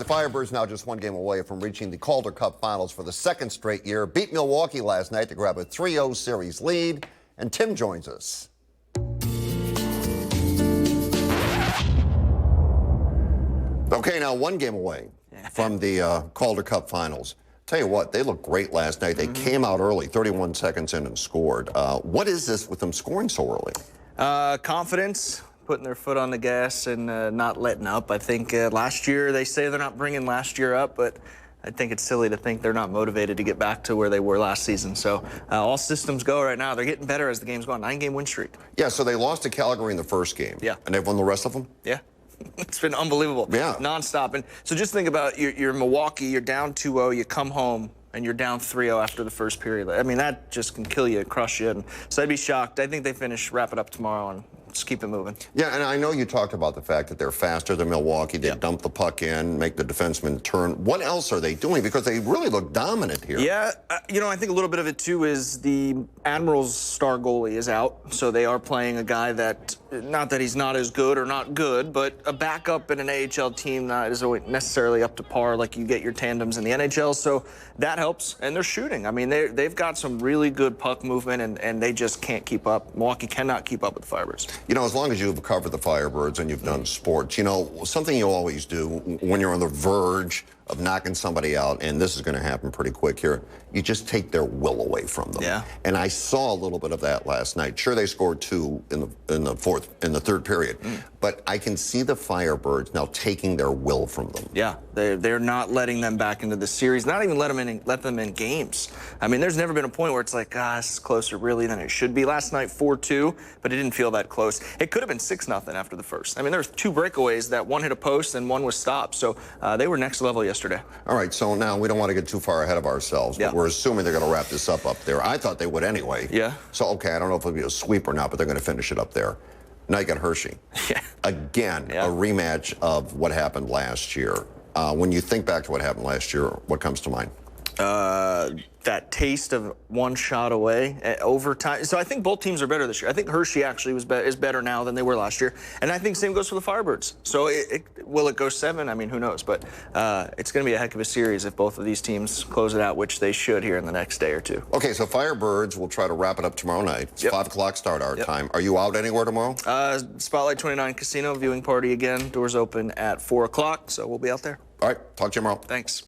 Firebirds now just one game away from reaching the Calder Cup Finals for the second straight year. Beat Milwaukee last night to grab a 3-0 series lead. And Tim joins us. Okay, now one game away from the Calder Cup Finals. Tell you what, they looked great last night. They came out early, 31 seconds in, and scored. What is this with them scoring so early? Confidence, putting their foot on the gas and not letting up. I think last year, they say they're not bringing last year up, but I think it's silly to think they're not motivated to get back to where they were last season. So all systems go right now. They're getting better as the game's going. 9-game win streak. Yeah, so they lost to Calgary in the first game. Yeah. And they've won the rest of them? Yeah. It's been unbelievable. Yeah. Nonstop. And so just think about you're Milwaukee, you're down 2-0, you come home, and you're down 3-0 after the first period. I mean, that just can kill you, crush you. And so I'd be shocked. I think they wrap it up tomorrow, and just keep it moving. Yeah, and I know you talked about the fact that they're faster than Milwaukee. They dump the puck in, make the defenseman turn. What else are they doing? Because they really look dominant here. Yeah, you know, I think a little bit of it, too, is the Admirals' star goalie is out. So they are playing a guy that, not that he's not as good or not good, but a backup in an AHL team not is necessarily up to par like you get your tandems in the NHL. So that helps. And they're shooting. I mean, they've got some really good puck movement, and they just can't keep up. Milwaukee cannot keep up with the Firebirds. You know, as long as you've covered the Firebirds and you've done sports, you know, something you always do when you're on the verge of knocking somebody out, and this is going to happen pretty quick here, you just take their will away from them. Yeah. And I saw a little bit of that last night. Sure, they scored 2 in the third period, but I can see the Firebirds now taking their will from them. Yeah, they're not letting them back into the series, not even let them in games. I mean, there's never been a point where it's like, this is closer really than it should be. Last night, 4-2, but it didn't feel that close. It could have been 6-0 after the first. I mean, there was 2 breakaways that one hit a post and one was stopped. So they were next level yesterday. All right, so now we don't want to get too far ahead of ourselves, but we're assuming they're going to wrap this up there. I thought they would anyway. Yeah. So, okay, I don't know if it'll be a sweep or not, but they're going to finish it up there. Now you got Hershey. Yeah. Again, a rematch of what happened last year. When you think back to what happened last year, what comes to mind? That taste of one shot away at overtime. So I think both teams are better this year. I think Hershey actually is better now than they were last year. And I think same goes for the Firebirds. So will it go 7? I mean, who knows? But it's going to be a heck of a series if both of these teams close it out, which they should here in the next day or 2. Okay, so Firebirds will try to wrap it up tomorrow night. It's 5 o'clock start our time. Are you out anywhere tomorrow? Spotlight 29 Casino viewing party again. Doors open at 4 o'clock, so we'll be out there. All right, talk to you tomorrow. Thanks.